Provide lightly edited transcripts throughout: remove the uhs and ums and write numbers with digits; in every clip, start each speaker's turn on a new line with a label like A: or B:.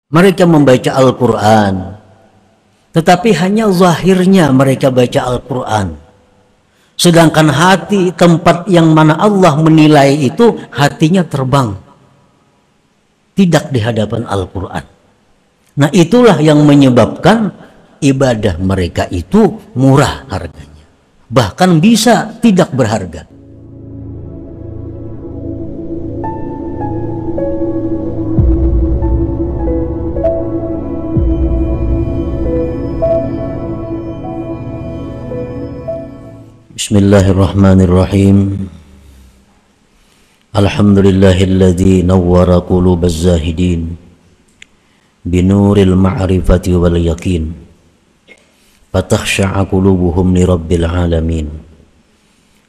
A: Mereka membaca Al-Quran, tetapi hanya zahirnya mereka baca Al-Quran. Sedangkan hati, tempat yang mana Allah menilai itu, hatinya terbang, tidak di hadapan Al-Quran. Nah, itulah yang menyebabkan ibadah mereka itu murah harganya, bahkan bisa tidak berharga. Bismillahirrahmanirrahim. Alhamdulillahilladzi nawwara qulubaz zahidin binuril ma'rifati wal yaqin fatakhsha'a qulubuhum li rabbil alamin.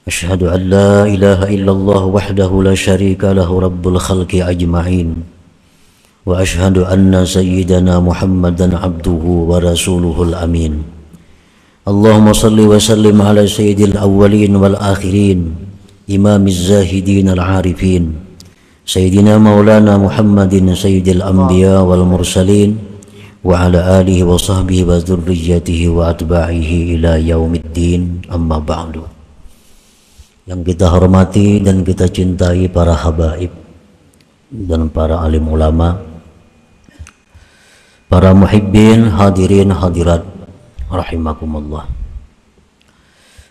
A: Asyhadu an la ilaha illallah wahdahu la syarika lahu rabbul khalqi ajma'in wa asyhadu anna sayyidana Muhammadan abduhu wa rasuluhul amin. Allahumma salli wa sallim ala sayyidil awwalin wal akhirin imamiz zahidin al-arifin sayyidina maulana Muhammadin sayyidil anbiya wal mursalin wa ala alihi wa sahbihi wa dzurriyyatihi wa atba'ihi ila yaumiddin, amma ba'du. Yang kita hormati dan kita cintai para habaib dan para alim ulama, para muhibbin, hadirin hadirat rahimakumullah.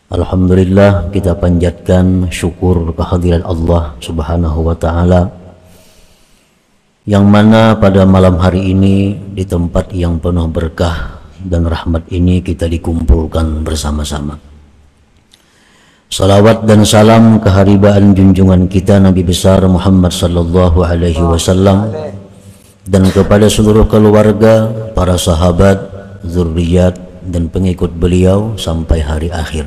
A: Alhamdulillah, kita panjatkan syukur kehadiran Allah subhanahu wa ta'ala, yang mana pada malam hari ini di tempat yang penuh berkah dan rahmat ini kita dikumpulkan bersama-sama. Salawat dan salam keharibaan junjungan kita Nabi besar Muhammad sallallahu alaihi wasallam dan kepada seluruh keluarga, para sahabat, zurriyat dan pengikut beliau sampai hari akhir.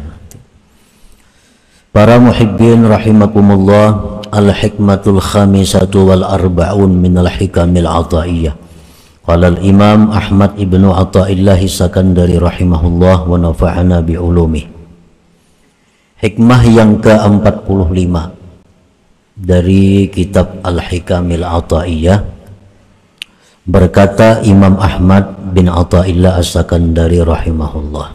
A: Para muhibbin rahimakumullah, al-hikmatul khamisatu wal arba'un minal hikamil ataiyah. Qala al-imam Ahmad ibnu Athaillah Sakandari rahimahullah wa nafa'ana bi'ulumih. Hikmah yang ke-45 dari kitab Al-Hikamil Ataiyah, berkata Imam Ahmad bin Athaillah As-Sakandari rahimahullah,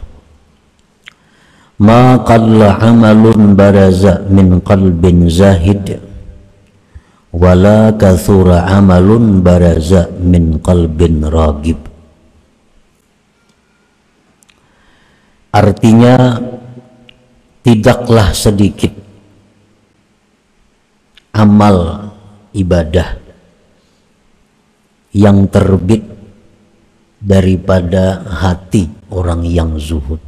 A: ma qalla amalun baraza min qalbin zahid wala kathura amalun baraza min qalbin ragib. Artinya, tidaklah sedikit amal ibadah yang terbit daripada hati orang yang zuhud,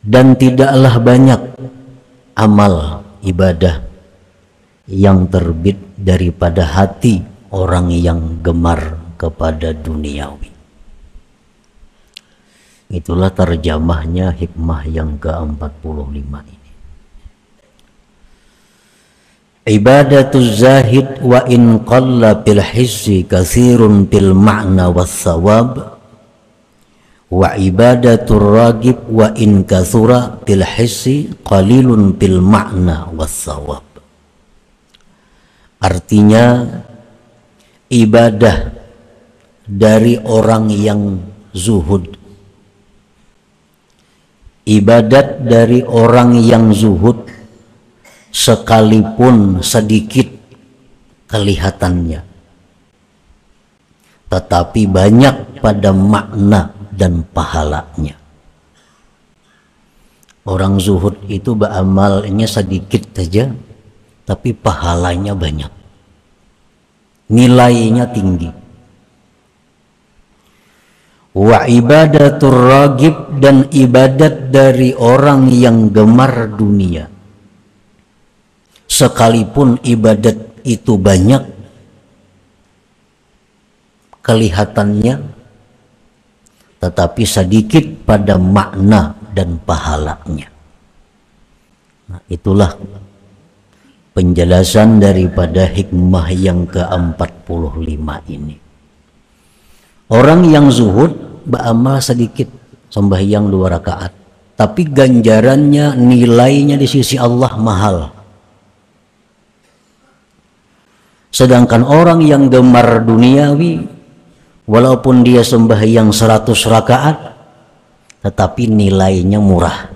A: dan tidaklah banyak amal ibadah yang terbit daripada hati orang yang gemar kepada duniawi. Itulah terjemahnya hikmah yang ke-45 ini. Ibadatul zahid wa in qalla bil hissi katsirun bil ma'na was thawab wa ibadatul ragib wa in katsura bil hissi qalilun bil ma'na was thawab. Artinya, ibadah dari orang yang zuhud, ibadat dari orang yang zuhud, sekalipun sedikit kelihatannya, tetapi banyak pada makna dan pahalanya. Orang zuhud itu beramalnya sedikit saja, tapi pahalanya banyak, nilainya tinggi. Wa ibadatur ragib, dan ibadat dari orang yang gemar dunia, sekalipun ibadat itu banyak kelihatannya, tetapi sedikit pada makna dan pahalanya. Nah, itulah penjelasan daripada hikmah yang ke-45 ini. Orang yang zuhud beramal sedikit, sembahyang 2 rakaat, tapi ganjarannya, nilainya di sisi Allah mahal. Sedangkan orang yang gemar duniawi, walaupun dia sembahyang 100 rakaat, tetapi nilainya murah.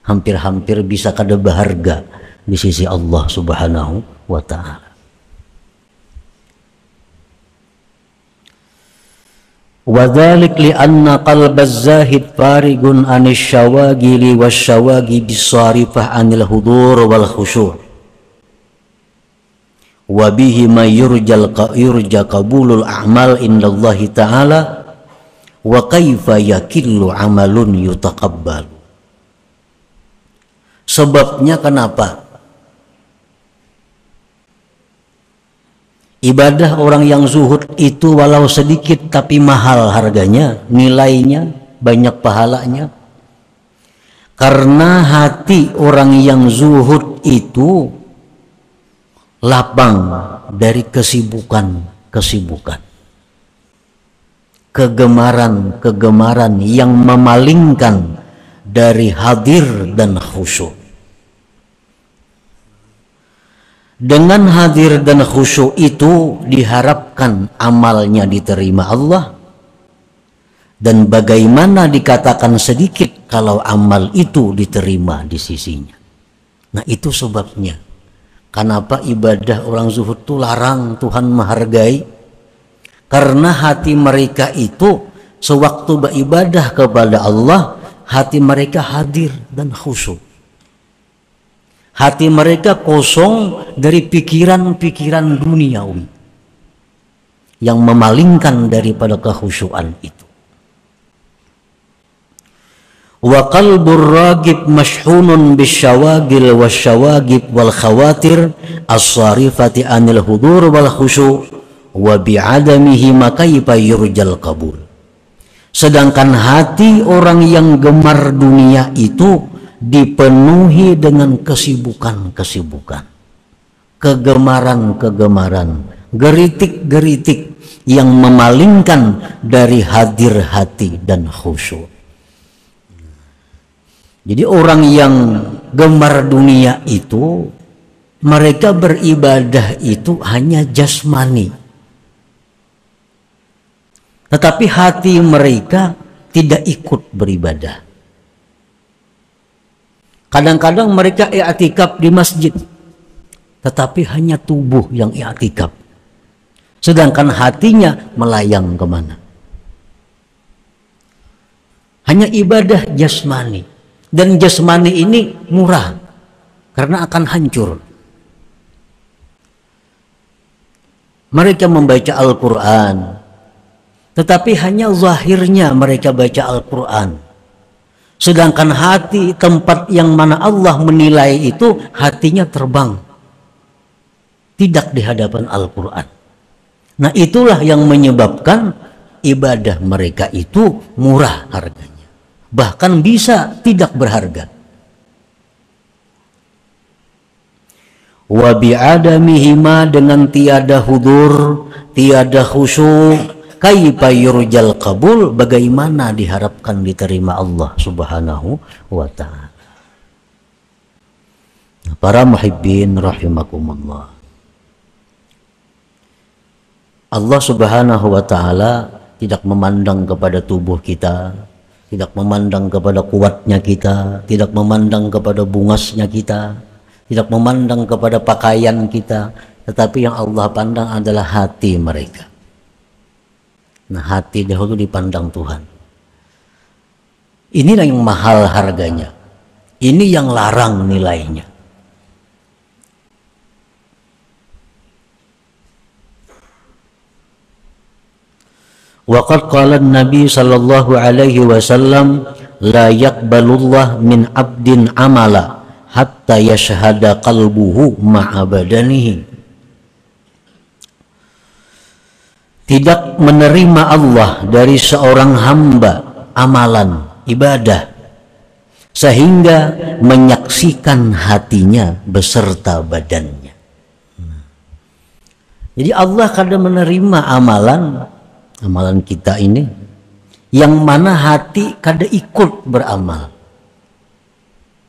A: Hampir-hampir bisa kada berharga di sisi Allah Subhanahu wa ta'ala. Wadzalik li'anna qalbaz zahid farigun anis syawagili wasyawagi bisarifah anil hudur wal khusyu' wa bihi ma yurja qabulul a'mal indallahi ta'ala wa kaifa yakillu amalun yutaqabbal. Sebabnya kenapa ibadah orang yang zuhud itu walau sedikit tapi mahal harganya, nilainya, banyak pahalanya? Karena hati orang yang zuhud itu lapang dari kesibukan, kegemaran yang memalingkan dari hadir dan khusyuk. Dengan hadir dan khusyuk itu diharapkan amalnya diterima Allah. Dan bagaimana dikatakan sedikit kalau amal itu diterima di sisinya. Nah, itu sebabnya kenapa ibadah orang zuhud itu larang, Tuhan menghargai. Karena hati mereka itu sewaktu beribadah kepada Allah, hati mereka hadir dan khusyuk. Hati mereka kosong dari pikiran-pikiran duniawi yang memalingkan daripada kekhusyuan itu. Wa qalbur ragib mashhunun bisyawagil wasyawagib wal khawatir as-sarifati anil hudur wal khusyu' wa bi'adamihi makaifa yurjal qabul. Sedangkan hati orang yang gemar dunia itu dipenuhi dengan kesibukan, kegemaran, geritik-geritik yang memalingkan dari hadir hati dan khusyuk. Jadi orang yang gemar dunia itu, mereka beribadah itu hanya jasmani, tetapi hati mereka tidak ikut beribadah. Kadang-kadang mereka i'tikaf di masjid, tetapi hanya tubuh yang i'tikaf, sedangkan hatinya melayang kemana. Hanya ibadah jasmani, dan jasmani ini murah karena akan hancur. Mereka membaca Al-Quran, tetapi hanya zahirnya mereka baca Al-Quran. Sedangkan hati, tempat yang mana Allah menilai itu, hatinya terbang, tidak di hadapan Al-Quran. Nah, itulah yang menyebabkan ibadah mereka itu murah harganya, bahkan bisa tidak berharga. Wa bi'adamihima, dengan tiada hudur, tiada khusyuk, kaifa yurjal qabul, bagaimana diharapkan diterima Allah Subhanahu wa ta'ala. Para muhibbin rahimakumullah, Allah Subhanahu wa ta'ala tidak memandang kepada tubuh kita, tidak memandang kepada kuatnya kita, tidak memandang kepada bungasnya kita, tidak memandang kepada pakaian kita, tetapi yang Allah pandang adalah hati mereka. Nah, hati dahulu dipandang Tuhan. Inilah yang mahal harganya. Ini yang larang nilainya. Waqad qala an-nabi sallallahu alaihi wasallam, la yaqbalullah min abdin amala hatta yashhada qalbuhu ma'a badanihi. Tidak menerima Allah dari seorang hamba amalan ibadah sehingga menyaksikan hatinya beserta badannya. Jadi Allah kadang menerima amalan kita ini yang mana hati kadang ikut beramal,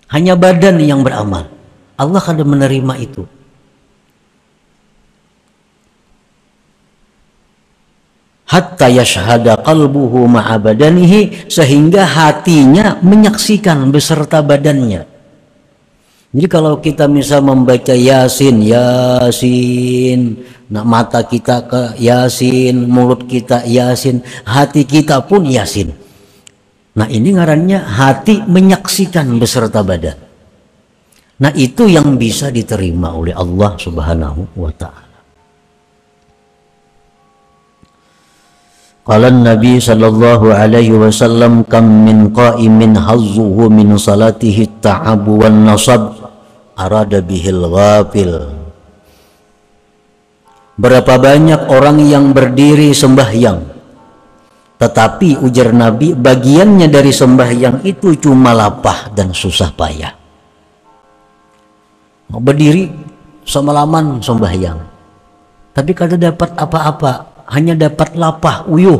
A: hanya badan yang beramal. Allah kadang menerima itu. hatta yashhada qalbuhu ma'a badanihi, sehingga hatinya menyaksikan beserta badannya. Jadi kalau kita misal membaca Yasin, nah mata kita ke Yasin, mulut kita Yasin, hati kita pun Yasin. Nah ini ngarannya hati menyaksikan beserta badan. Nah itu yang bisa diterima oleh Allah Subhanahu wa ta'ala. Qala Nabi sallallahu alaihi wasallam, kam min qa'imin hazzuhu min salatihi ta'abu wan nasab arada bihil ghafil. Berapa banyak orang yang berdiri sembahyang, tetapi ujar Nabi, bagiannya dari sembahyang itu cuma lapah dan susah payah. Berdiri semalaman sembahyang, tapi kada dapat apa-apa, hanya dapat lapah uyuh.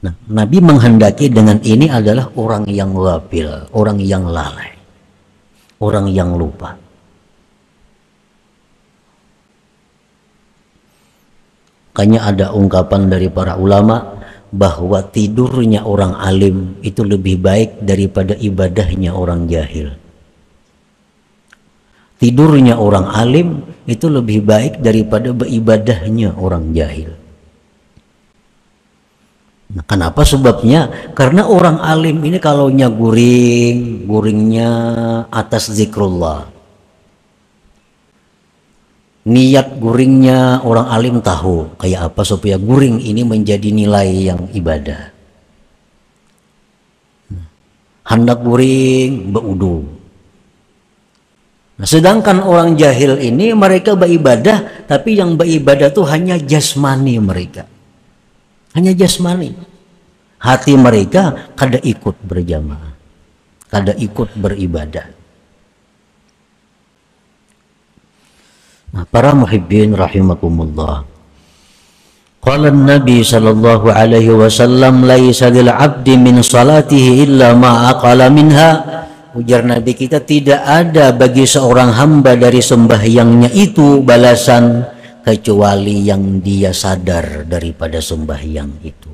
A: Nah, Nabi menghendaki dengan ini adalah orang yang ghafil, orang yang lalai, orang yang lupa. Makanya ada ungkapan dari para ulama bahwa tidurnya orang alim itu lebih baik daripada ibadahnya orang jahil. Tidurnya orang alim itu lebih baik daripada beribadahnya orang jahil. Nah, kenapa sebabnya? Karena orang alim ini kalau guringnya atas zikrullah. Niat guringnya orang alim tahu kayak apa supaya guring ini menjadi nilai yang ibadah. Hendak guring beudu. Nah, sedangkan orang jahil ini mereka beribadah, tapi yang beribadah tuh hanya jasmani mereka. Hanya jasmani. Hati mereka kada ikut berjamaah, kada ikut beribadah. Nah, para muhibbin rahimakumullah. Qala Nabi sallallahu alaihi wasallam, laisa lil 'abdi min salatihi illa ma aqala minha. Ujar Nabi kita, tidak ada bagi seorang hamba dari sembahyangnya itu balasan kecuali yang dia sadar daripada sembahyang itu.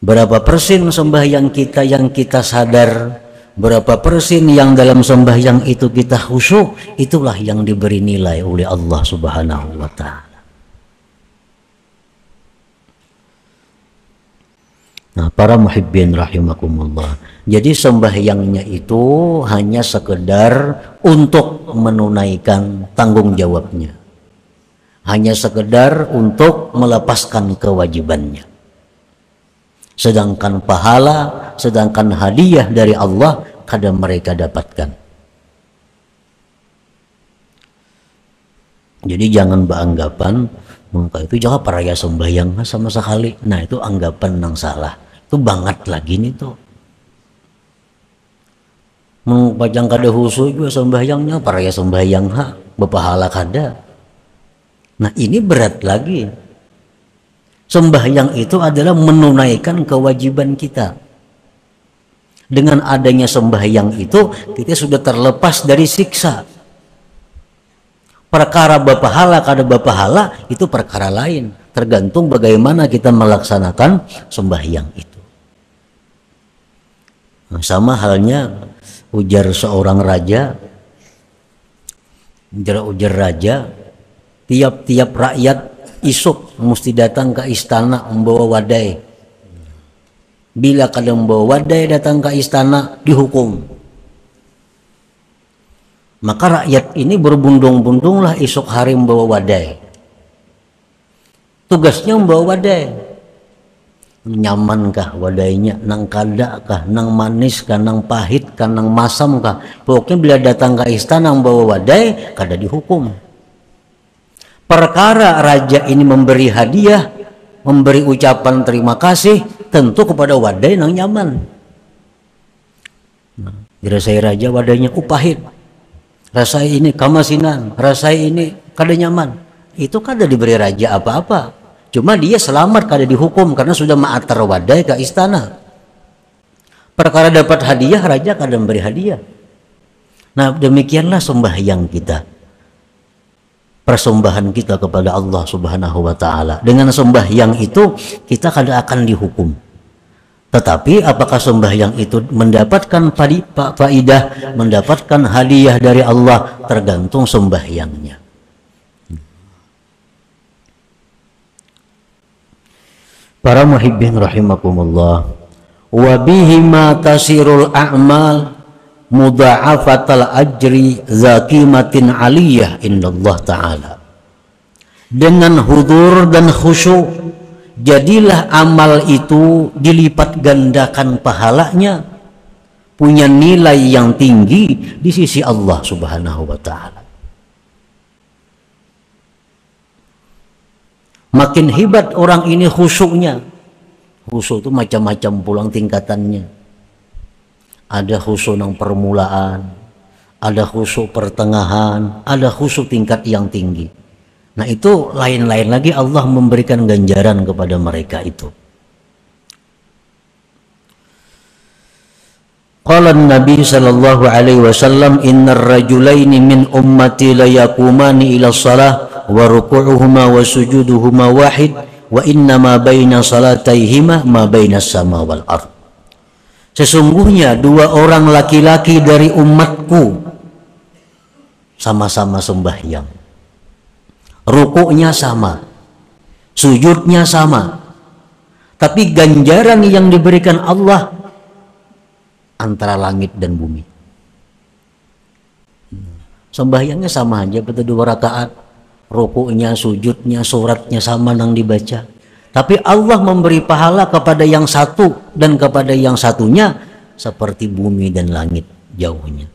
A: Berapa persen sembahyang kita yang kita sadar, berapa persen yang dalam sembahyang itu kita khusyuk, itulah yang diberi nilai oleh Allah Subhanahu wa ta'ala. Nah, para muhibbin rahimakumullah, jadi sembahyangnya itu hanya sekedar untuk menunaikan tanggung jawabnya, hanya sekedar untuk melepaskan kewajibannya. Sedangkan pahala, sedangkan hadiah dari Allah kada mereka dapatkan. Jadi jangan beranggapan maka itu jangan peraya sembahyang sama sekali. Nah itu anggapan yang salah. Itu banget lagi nih tuh. Mengpajang kada husu juga sembahyangnya peraya sembahyang berpahala kada. Nah ini berat lagi. Sembahyang itu adalah menunaikan kewajiban kita. Dengan adanya sembahyang itu kita sudah terlepas dari siksa. Perkara berpahala kada berpahala itu perkara lain, tergantung bagaimana kita melaksanakan sembahyang itu. Nah, sama halnya ujar seorang raja, ujar raja, tiap-tiap rakyat isuk mesti datang ke istana membawa wadai. Bila kada membawa wadai datang ke istana dihukum. Maka rakyat ini berbundung-bundunglah esok hari membawa wadai. Tugasnya membawa wadai. Nyamankah wadainya? Nang kada kah? Nang manis kah? Nang pahit kah? Nang masam kah? Pokoknya bila datang ke istana membawa wadai, kada dihukum. Perkara raja ini memberi hadiah, memberi ucapan terima kasih, tentu kepada wadai nang nyaman. Nah, dirasai raja wadainya pahit. Rasai ini kamasinan, rasai ini kada nyaman. Itu kada diberi raja apa-apa. Cuma dia selamat kada dihukum karena sudah ma'atar wadai ke istana. Perkara dapat hadiah, raja kada memberi hadiah. Nah demikianlah sembahyang kita. persembahan kita kepada Allah Subhanahu wa taala. Dengan sembahyang itu kita kada akan dihukum. Tetapi apakah sembahyang itu mendapatkan faidah, mendapatkan hadiah dari Allah, tergantung sembahyangnya. Para muhibbin rahimakumullah, wa bihima tasirul a'mal mudha'afatal ajri zakimatin aliyah indallah ta'ala. Dengan hudur dan khusyuk, jadilah amal itu dilipat gandakan pahalanya, punya nilai yang tinggi di sisi Allah Subhanahu wa ta'ala. Makin hebat orang ini khusyuknya. Khusyuk itu macam-macam pulang tingkatannya. Ada khusyuk yang permulaan, ada khusyuk pertengahan, ada khusyuk tingkat yang tinggi. Nah itu lain-lain lagi Allah memberikan ganjaran kepada mereka itu. Qala Nabi sallallahu alaihi wasallam, innar rajulaini min ummati la yaqumani ila shalah wa ruku'uhuma wa sujuduhuma wahid wa inna ma baina salataihima ma baina sama wal ard. Sesungguhnya dua orang laki-laki dari umatku sama-sama sembahyang, rukuknya sama, sujudnya sama, tapi ganjaran yang diberikan Allah antara langit dan bumi. Sembahyangnya sama aja, betul 2 rakaat, rukuknya, sujudnya, suratnya sama yang dibaca. Tapi Allah memberi pahala kepada yang satu dan kepada yang satunya seperti bumi dan langit jauhnya.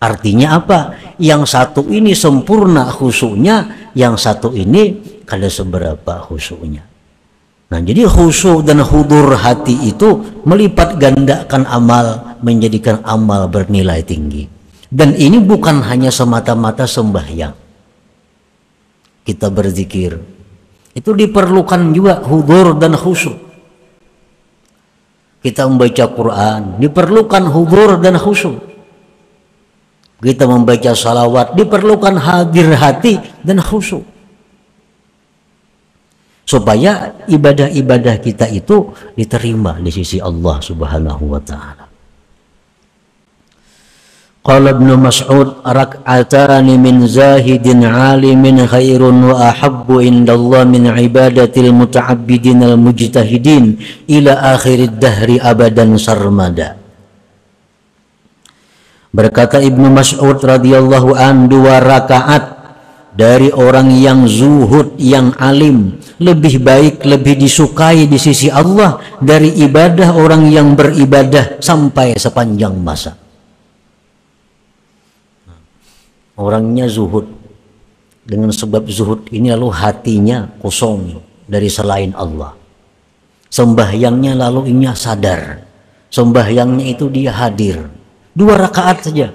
A: Artinya apa? Yang satu ini sempurna khusyuknya, yang satu ini kada seberapa khusyuknya. Nah, jadi khusyuk dan hudur hati itu melipat gandakan amal, menjadikan amal bernilai tinggi. Dan ini bukan hanya semata-mata sembahyang. Kita berzikir, itu diperlukan juga hudur dan khusyuk. Kita membaca Quran, diperlukan hudur dan khusyuk. Kita membaca salawat, diperlukan hadir hati dan khusyuk. Supaya ibadah-ibadah kita itu diterima di sisi Allah Subhanahu wa ta'ala. Qala Ibnu Mas'ud, rak'atani min zahidin alimin khairun wa ahabbu indallah min ibadatil muta'abbidin al-mujtahidin ila akhirid dahri abadan sarmada. Berkata Ibnu Mas'ud radhiyallahu an, 2 rakaat dari orang yang zuhud, yang alim, lebih baik, lebih disukai di sisi Allah dari ibadah orang yang beribadah sampai sepanjang masa. Orangnya zuhud, dengan sebab zuhud ini lalu hatinya kosong dari selain Allah. Sembahyangnya lalu inya sadar, sembahyangnya itu dia hadir 2 rakaat saja,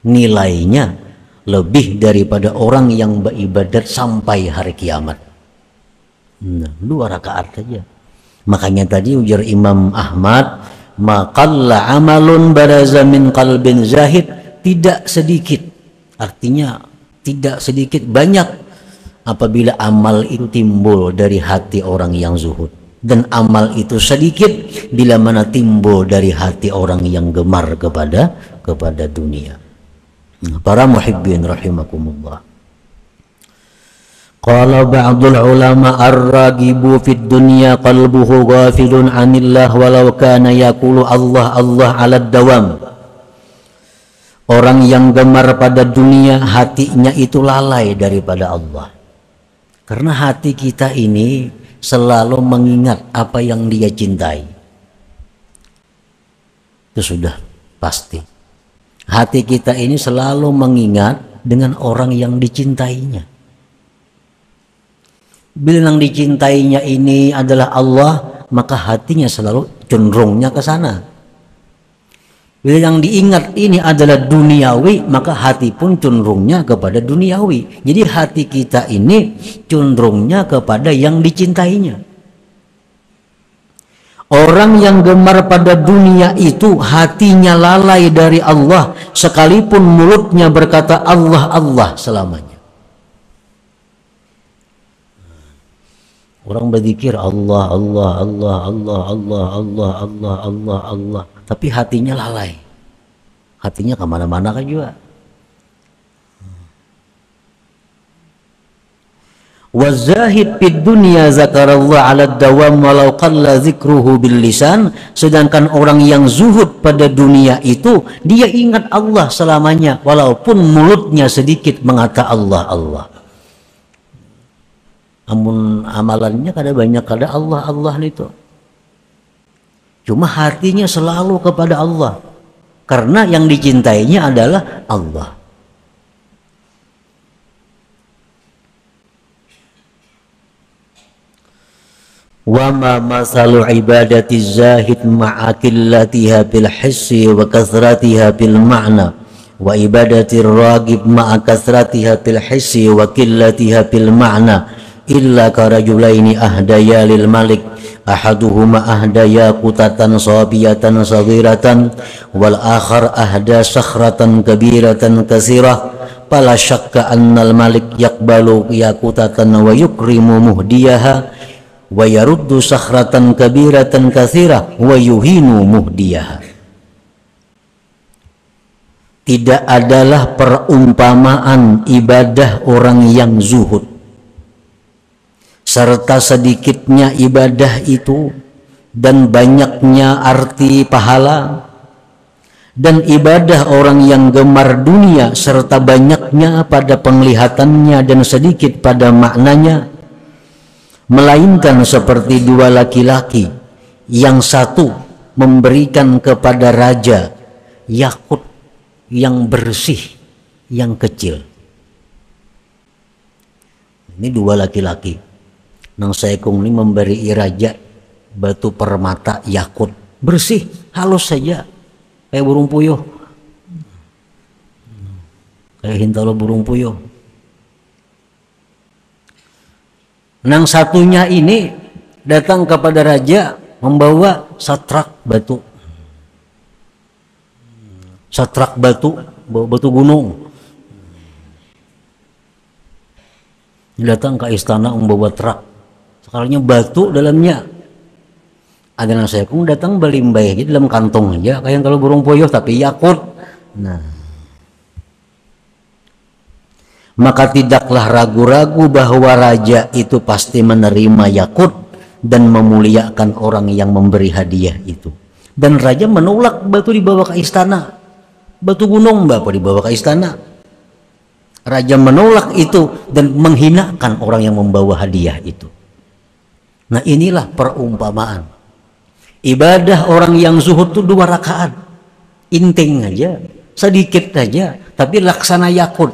A: nilainya lebih daripada orang yang beribadat sampai hari kiamat. Nah, 2 rakaat saja. Makanya tadi ujar Imam Ahmad, maqalla amalun baraza min qalbin zahid, tidak sedikit, artinya tidak sedikit, banyak apabila amal itu timbul dari hati orang yang zuhud, dan amal itu sedikit bila mana timbul dari hati orang yang gemar kepada dunia. Para muhibbin rahimakumullah. Qala ba'dul ulama ar-ragibu fid dunya qalbuhu ghafilun 'anillah walau kana yaqulu Allah Allah 'ala dawam. Orang yang gemar pada dunia, hatinya itu lalai daripada Allah. Karena hati kita ini selalu mengingat apa yang dia cintai. Itu sudah pasti. Hati kita ini selalu mengingat dengan orang yang dicintainya. Bila yang dicintainya ini adalah Allah, maka hatinya selalu cenderungnya ke sana. Bila yang diingat ini adalah duniawi, maka hati pun cenderungnya kepada duniawi. Jadi hati kita ini cenderungnya kepada yang dicintainya. Orang yang gemar pada dunia itu hatinya lalai dari Allah, sekalipun mulutnya berkata Allah Allah selamanya. Orang berzikir Allah, Allah, Allah, Allah, Allah, Allah, Allah, Allah, Allah, tapi hatinya lalai. Hatinya kemana-mana kan juga. Wazahid fid dunya zakarallah ala dawam walau qalla zikruhu bil lisan. Sedangkan orang yang zuhud pada dunia itu dia ingat Allah selamanya walaupun mulutnya sedikit mengata Allah, Allah. Amun amalannya kada banyak, kada Allah, Allah itu. Cuma hatinya selalu kepada Allah. Karena yang dicintainya adalah Allah. Wa ma masalu ibadati zahid ma'a qillatiha bil hissi wa kathratiha bil ma'na wa ibadati ragib ma'a kathratiha bil hissi wa qillatiha bil ma'na illa karajulaini ahdaya lil malik ahaduhuma ahdaya qutatan sabiyatan saghiratan wal akhar ahda sakhratan kabiratan kasirah fala syakka annal malik yaqbalu yaqutatan wa yukrimu muhdiyaha wa yaruddu sakhratan kabiratan kasirah wa yuhinu muhdiyaha. Tidak adalah perumpamaan ibadah orang yang zuhud serta sedikitnya ibadah itu dan banyaknya arti pahala, dan ibadah orang yang gemar dunia serta banyaknya pada penglihatannya dan sedikit pada maknanya, melainkan seperti dua laki-laki yang satu memberikan kepada raja yakut yang bersih yang kecil. Ini dua laki-laki nang saekung ini memberi raja batu permata yakut bersih halus saja kayak burung puyuh, kayak hintalo burung puyuh. Nang satunya ini datang kepada raja membawa satrak batu, satrak batu, batu gunung. Datang ke istana membawa truk, sekarangnya batu dalamnya. Ada nang saya pun datang belimbay aja dalam kantong aja kayak kalau burung puyuh tapi yakut. Nah, maka tidaklah ragu-ragu bahwa raja itu pasti menerima yakut dan memuliakan orang yang memberi hadiah itu. Dan raja menolak batu dibawa ke istana, batu gunung bapak dibawa ke istana. Raja menolak itu dan menghinakan orang yang membawa hadiah itu. Nah, inilah perumpamaan ibadah orang yang zuhud itu 2 rakaat, inting aja, sedikit aja, tapi laksana yakut.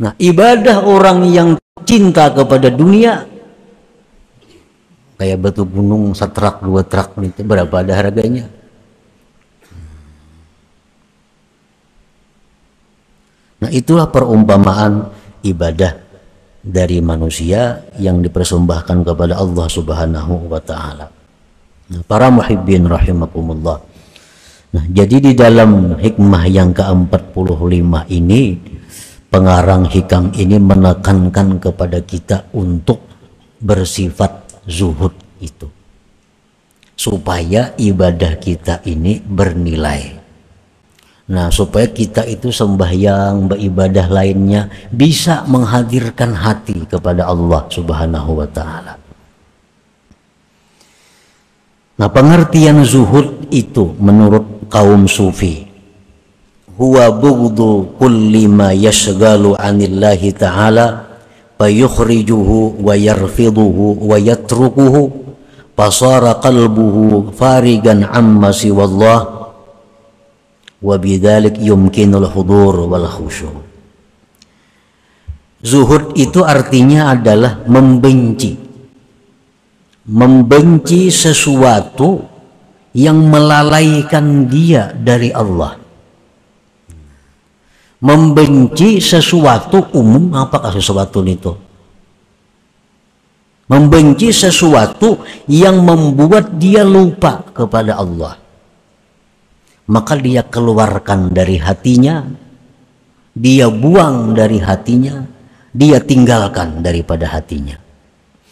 A: Nah, ibadah orang yang cinta kepada dunia kayak batu gunung setrak 2 truk itu berapa ada harganya? Nah, itulah perumpamaan ibadah dari manusia yang dipersembahkan kepada Allah Subhanahu wa taala. Nah, para muhibbin rahimakumullah. Nah, jadi di dalam hikmah yang ke-45 ini, pengarang hikam ini menekankan kepada kita untuk bersifat zuhud itu, supaya ibadah kita ini bernilai. Nah, supaya kita itu sembahyang, beribadah lainnya bisa menghadirkan hati kepada Allah Subhanahu wa taala. Nah, pengertian zuhud itu menurut kaum sufi, huwa bughdu kulli ma yashghalu 'anillahi ta'ala fayukhrijuhu wa yarfiduhu wa yatrukuhu fasara qalbuhu farigan amma siwallah wa bidzalik yumkinul hudur wal khusyu'. Zuhud itu artinya adalah membenci sesuatu yang melalaikan dia dari Allah. Membenci sesuatu umum, apakah sesuatu itu? Membenci sesuatu yang membuat dia lupa kepada Allah. Maka dia keluarkan dari hatinya, dia buang dari hatinya, dia tinggalkan daripada hatinya.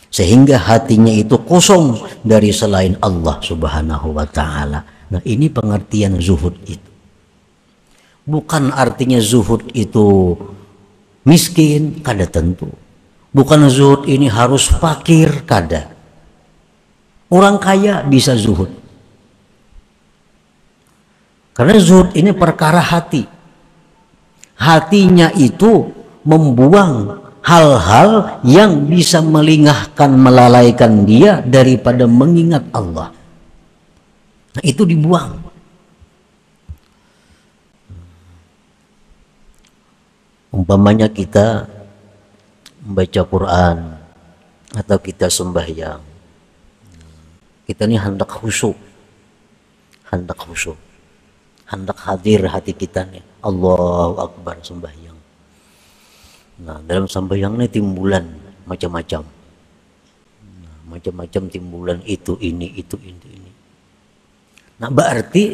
A: sehingga hatinya itu kosong dari selain Allah Subhanahu wa taala. Nah, ini pengertian zuhud itu. Bukan artinya zuhud itu miskin, kada tentu. Bukan zuhud ini harus fakir, kada. Orang kaya bisa zuhud. Karena zuhud ini perkara hati. Hatinya itu membuang hal-hal yang bisa melingahkan, melalaikan dia daripada mengingat Allah. Nah, itu dibuang. Umpamanya kita membaca Quran atau kita sembahyang, kita ini hendak khusyuk, hendak hadir hati kita nih, Allahu Akbar sembahyang. Nah, dalam sembahyang ini timbulan macam-macam, macam-macam timbulan itu ini. Nah, berarti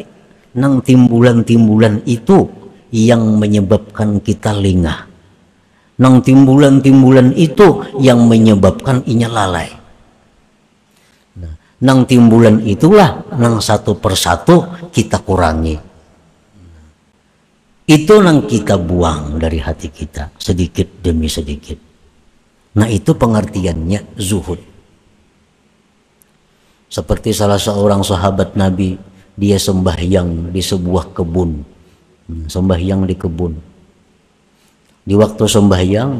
A: nang timbulan-timbulan itu yang menyebabkan kita lengah. Nang timbulan-timbulan itu yang menyebabkan inya lalai. Nah, nang timbulan itulah nang satu persatu kita kurangi. Itu nang kita buang dari hati kita sedikit demi sedikit. Nah, itu pengertiannya zuhud. Seperti salah seorang sahabat Nabi, dia sembahyang di sebuah kebun. Sembahyang di kebun. Di waktu sembahyang,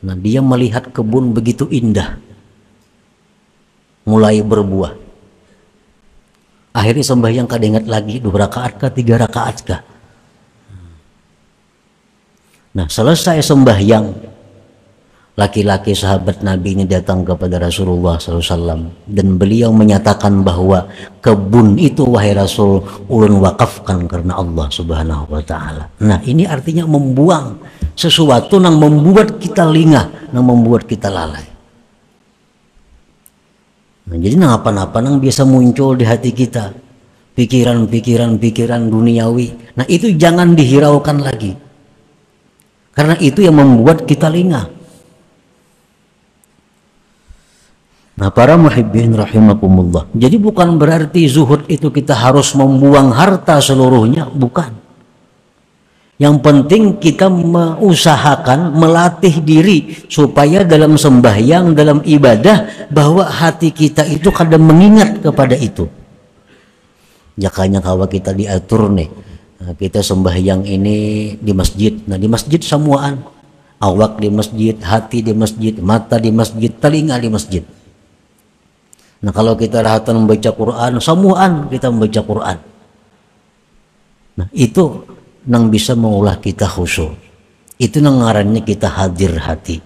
A: nah dia melihat kebun begitu indah, mulai berbuah. Akhirnya sembahyang kada ingat lagi 2 rakaat kah 3 rakaat kah. Nah, selesai sembahyang, laki-laki sahabat Nabi ini datang kepada Rasulullah SAW dan beliau menyatakan bahwa kebun itu, wahai Rasul, ulun wakafkan karena Allah Subhanahu wa taala. Nah, ini artinya membuang sesuatu yang membuat kita lingah, yang membuat kita lalai. Nah, jadi apa-apa yang biasa muncul di hati kita, pikiran duniawi, nah itu jangan dihiraukan lagi, karena itu yang membuat kita lingah. Nah, para muhibbin rahimakumullah, jadi bukan berarti zuhud itu kita harus membuang harta seluruhnya, bukan. Yang penting kita mengusahakan, melatih diri supaya dalam sembahyang, dalam ibadah, bahwa hati kita itu kadang mengingat kepada itu. Jakanya kalau kita diatur nih, nah, kita sembahyang ini di masjid. Nah, di masjid semuaan, awak di masjid, hati di masjid, mata di masjid, telinga di masjid. Nah, kalau kita rahatan membaca Quran, semuaan kita membaca Quran. Nah, itu nang bisa mengolah kita khusyuk. Itu nang ngarannya kita hadir hati.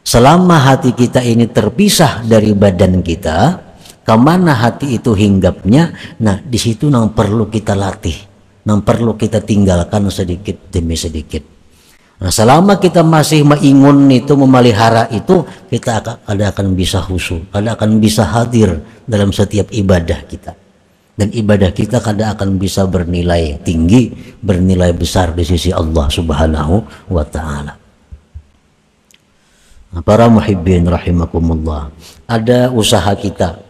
A: Selama hati kita ini terpisah dari badan kita, kemana hati itu hinggapnya? Nah, di situ nang perlu kita latih, nang perlu kita tinggalkan sedikit demi sedikit. Nah, selama kita masih mengingun itu, memelihara itu, kita akan bisa khusyuk, akan bisa hadir dalam setiap ibadah kita. Dan ibadah kita akan bisa bernilai tinggi, bernilai besar di sisi Allah Subhanahu wa taala. Nah, para muhibbin rahimakumullah, ada usaha kita.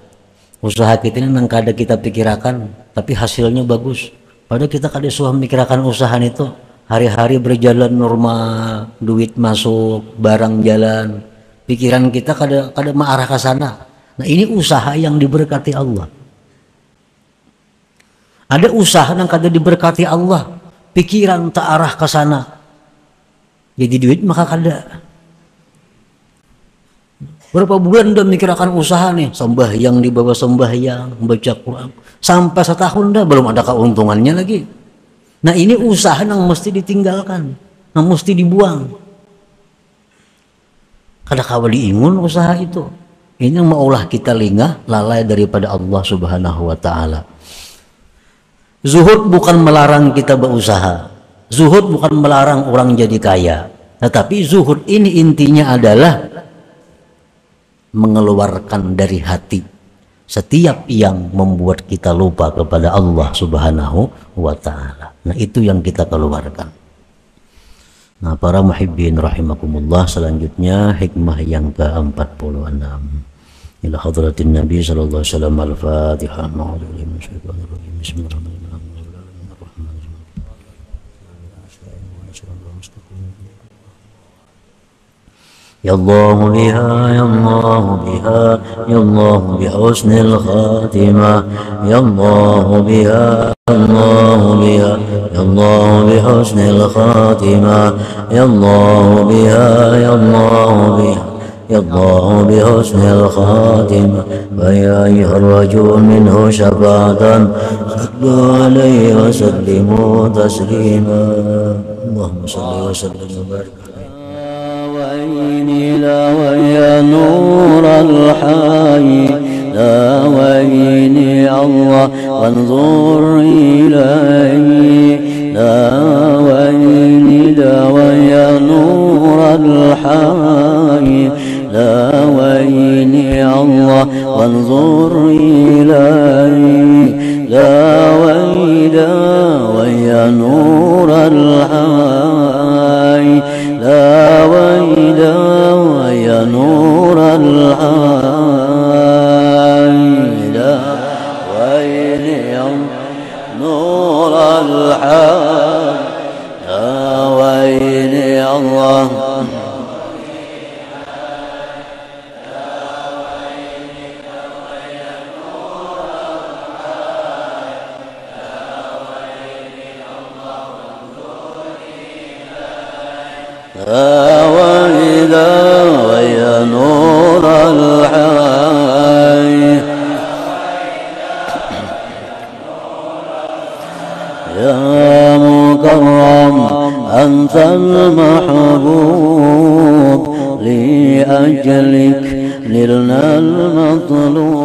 A: Usaha kita ini nang kada kita pikirkan, tapi hasilnya bagus. Padahal kita kada suah memikirkan usaha itu. Hari-hari berjalan normal, duit masuk, barang jalan, pikiran kita kada mengarah ke sana. Nah, ini usaha yang diberkati Allah. Ada usaha yang kada diberkati Allah, pikiran tak arah ke sana, jadi duit maka kada. Berapa bulan udah mikirkan usaha nih, sembahyang di bawah sembahyang, baca Quran, sampai setahun dah belum ada keuntungannya lagi. Nah, ini usaha yang mesti ditinggalkan, yang mesti dibuang. Kada kawa diingun usaha itu. Ini yang maulah kita lingah, lalai daripada Allah Subhanahu wa taala. Zuhud bukan melarang kita berusaha. Zuhud bukan melarang orang jadi kaya. Tetapi zuhud ini intinya adalah mengeluarkan dari hati setiap yang membuat kita lupa kepada Allah Subhanahu wa taala. Nah, itu yang kita keluarkan. Nah, para muhibbin rahimakumullah, selanjutnya hikmah yang ke-46. إلى حضرة النبي صلى الله عليه وسلم. الفاتحة. أعوذ بالله من الشيطان الرجيم. بسم الله الرحمن الرحيم. يا الله بها يا الله بها يا الله بحسن الخاتمة. يا الله بها يا الله بها يا الله بحسن الخاتمة. يا الله بها يا الله بها يا الله بحسن الخاتمة. فيا أيها الرجل منه شفاعة صلوا عليه وسلموا تسليما. اللهم صل وسلم وبارك عليه. وإني لا ويا نور الحي لا ويني الله وانظر إلي. لا ويني لا ويا نور الحي لا ويني الله وانظر إلي. لا ويلا ويا نور الحي لا ويلا ويا نور الحي لا ويلي نور الحي لا ويلي الله وإذا ويا نور الحي يا مكرم أنت المحبوب لأجلك نلنا المطلوب.